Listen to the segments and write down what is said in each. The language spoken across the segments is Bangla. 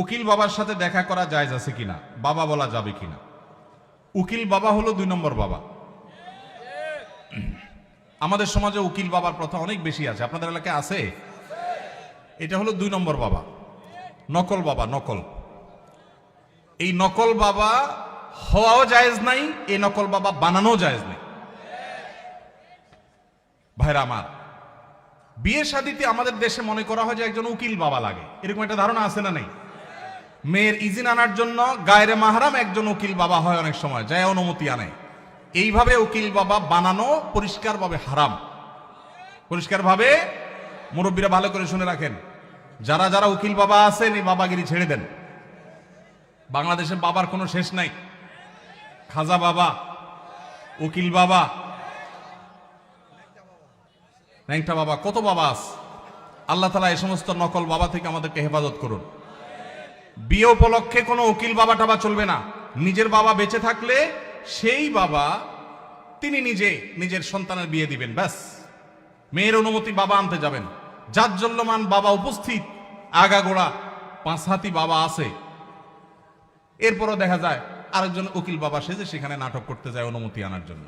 উকিল বাবার সাথে দেখা করা জায়েজ আছে কিনা, বাবা বলা যাবে কিনা? উকিল বাবা হলো 2 নম্বর বাবা। আমাদের সমাজে উকিল বাবার প্রথা অনেক বেশি আছে, আপনাদের এলাকায় আছে? এটা হলো 2 নম্বর বাবা, নকল বাবা। নকল, এই নকল বাবা হওয়াও জায়েজ নাই, এই নকল বাবা বানানো জায়েজ নাই। ভাইরা আমার, বিয়ে শাদীতে আমাদের দেশে মনে করা হয় যে একজন উকিল বাবা লাগে, এরকম একটা ধারণা আছে না নেই? মেয়ের ইজিন আনার জন্য গায়রে মাহরাম একজন উকিল বাবা হয়, অনেক সময় যায় অনুমতি আনে। এইভাবে উকিল বাবা বানানো পরিষ্কারভাবে হারাম, পরিষ্কারভাবে। মুরব্বীরা ভালো করে শুনে রাখেন, যারা যারা উকিল বাবা আছেন এই বাবাগিরি ছেড়ে দেন। বাংলাদেশে বাবার কোনো শেষ নাই। খাজা বাবা, উকিল বাবা, ন্যাংটা বাবা, কত বাবা আছে। আল্লাহ তাআলা এই সমস্ত নকল বাবা থেকে আমাদেরকে হেফাজত করুন। বিয়ে উপলক্ষে কোনো উকিল বাবা টাবা চলবে না। নিজের বাবা বেঁচে থাকলে সেই বাবা তিনি নিজে নিজের সন্তানের বিয়ে দিবেন, ব্যাস। মেয়ের অনুমতি বাবা আনতে যাবেন। জাজ্জল্যমান বাবা উপস্থিত, আগাগোড়া 5 হাতি বাবা আছে, এরপরও দেখা যায় আরেকজন উকিল বাবা সেজে সেখানে নাটক করতে যায় অনুমতি আনার জন্য।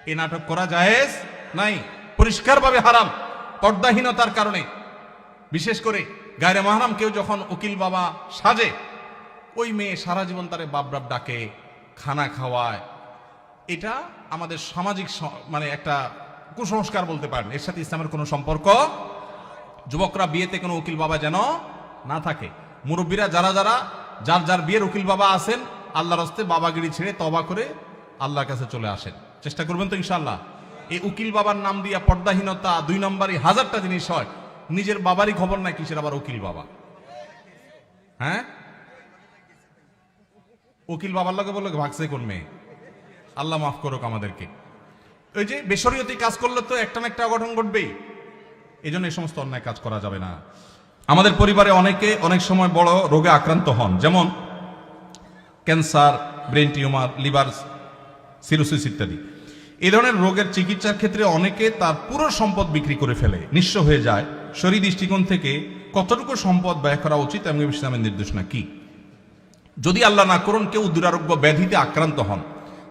এই নাটক করা জায়েজ নাই, পরিষ্কারভাবে হারাম। পর্দাহীনতার কারণে, বিশেষ করে গায়রে মাহরাম কেউ যখন উকিল বাবা সাজে, ওই মেয়ে সারা জীবন তারে বাপ বাপ ডাকে, খানা খাওয়ায়। এটা আমাদের সামাজিক মানে একটা কুসংস্কার বলতে পারেন, এর সাথে ইসলামের কোনো সম্পর্ক। যুবকরা বিয়েতে কোনো উকিল বাবা যেন না থাকে। মুরব্বীরা যারা যারা যার যার বিয়ের উকিল বাবা আছেন, আল্লাহর হস্তে বাবাগিরি ছেড়ে তওবা করে আল্লাহর কাছে চলে আসেন, চেষ্টা করবেন তো ইনশাআল্লাহ। এই উকিল বাবার নাম দিয়া পর্দাহীনতা 2 নম্বরই হাজারটা জিনিস হয়। নিজের বাবারই খবর নাই, কিসের আবার উকিল বাবা? হ্যাঁ, উকিল বাবার লগে বললো ভাগছে কোন মেয়ে? আল্লাহ মাফ করুক আমাদেরকে। ওই যে বেশরিয়তি কাজ করলে তো একটা না একটা অঘটন ঘটবেই। এই জন্য এই সমস্ত অন্যায় কাজ করা যাবে না। আমাদের পরিবারে অনেকে অনেক সময় বড় রোগে আক্রান্ত হন, যেমন cancer, brain tumour, liver cirrhosis ইত্যাদি। এই ধরনের রোগের চিকিৎসার ক্ষেত্রে অনেকে তার পুরো সম্পদ বিক্রি করে ফেলে, নিঃস্ব হয়ে যায়। শরীর দৃষ্টিকোণ থেকে কতটুকু সম্পদ ব্যয় করা উচিত এবং ইসলামের নির্দেশনা কি? যদি আল্লাহ না করুন কেউ দুরারোগ্য ব্যাধিতে আক্রান্ত হন,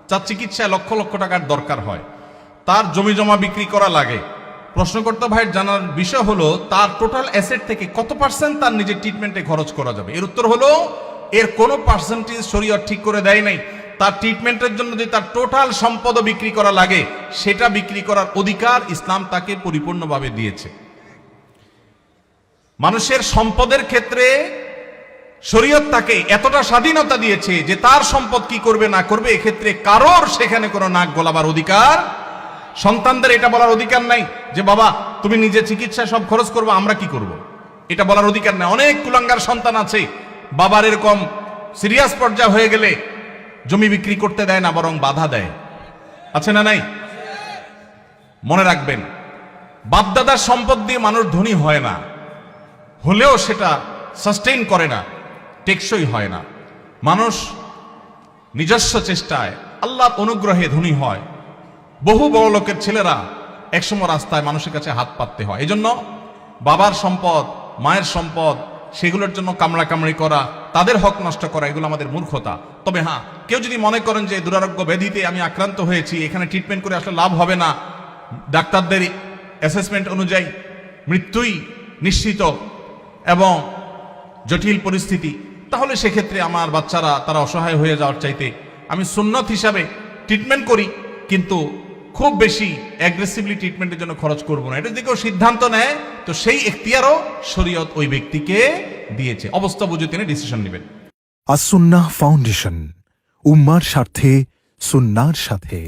যার চিকিৎসায় লক্ষ লক্ষ টাকার দরকার হয়, তার জমি জমা বিক্রি করা লাগে, প্রশ্নকর্তা ভাইয়ের জানার বিষয় হলো তার টোটাল অ্যাসেট থেকে কত পার্সেন্ট তার নিজের ট্রিটমেন্টে খরচ করা যাবে? এর উত্তর হলো এর কোনো পার্সেন্টেজ শরীয়ত ঠিক করে দেয় নাই। তার ট্রিটমেন্টের জন্য যদি তার টোটাল সম্পদ বিক্রি করা লাগে, সেটা বিক্রি করার অধিকার ইসলাম তাকে পরিপূর্ণভাবে দিয়েছে। মানুষের সম্পদের ক্ষেত্রে শরীয়ত তাকে এতটা স্বাধীনতা দিয়েছে যে তার সম্পদ কি করবে না করবে এক্ষেত্রে কারোর সেখানে কোনো নাক গলাবার অধিকার, সন্তানদের এটা বলার অধিকার নাই যে বাবা তুমি নিজে চিকিৎসা সব খরচ করবো, আমরা কি করব, এটা বলার অধিকার নাই। অনেক কুলাঙ্গার সন্তান আছে, বাবার এরকম সিরিয়াস পর্যায়ে হয়ে গেলে জমি বিক্রি করতে দেয় না, বরং বাধা দেয়। আছে না নাই? মনে রাখবেন, বাপদাদার সম্পদ দিয়ে মানুষ ধনী হয় না, হলেও সেটা সাস্টেইন করে না, টেকসই হয় না। মানুষ নিজস্ব চেষ্টায় আল্লাহর অনুগ্রহে ধনী হয়। বহু বড় লোকের ছেলেরা একসময় রাস্তায় মানুষের কাছে হাত পাততে হয়। এজন্য বাবার সম্পদ, মায়ের সম্পদ, সেগুলোর জন্য কামড়াকামড়ি করা, তাদের হক নষ্ট করা, এগুলো আমাদের মূর্খতা। তবে হ্যাঁ, কেউ যদি মনে করেন যে দুরারোগ্য ব্যাধিতে আমি আক্রান্ত হয়েছি, এখানে ট্রিটমেন্ট করে আসলে লাভ হবে না, ডাক্তারদের অ্যাসেসমেন্ট অনুযায়ী মৃত্যুই নিশ্চিত এবং জটিল পরিস্থিতি, তাহলে সেক্ষেত্রে আমার বাচ্চারা তারা অসহায় হয়ে যাওয়ার চাইতে আমি সুন্নত হিসাবে ট্রিটমেন্ট করি, কিন্তু খুব বেশি অ্যাগ্রেসিভলি ট্রিটমেন্টের জন্য খরচ করব না। এটা যদি কেউ সিদ্ধান্ত নেয় তো সেই এখতিয়ারও শরীয়ত ওই ব্যক্তিকে দিয়েছে। অবস্থা বুঝে তিনি ডিসিশন নেবেন। আস-সুন্নাহ ফাউন্ডেশন, উম্মার স্বার্থে সুন্নাহর সাথে।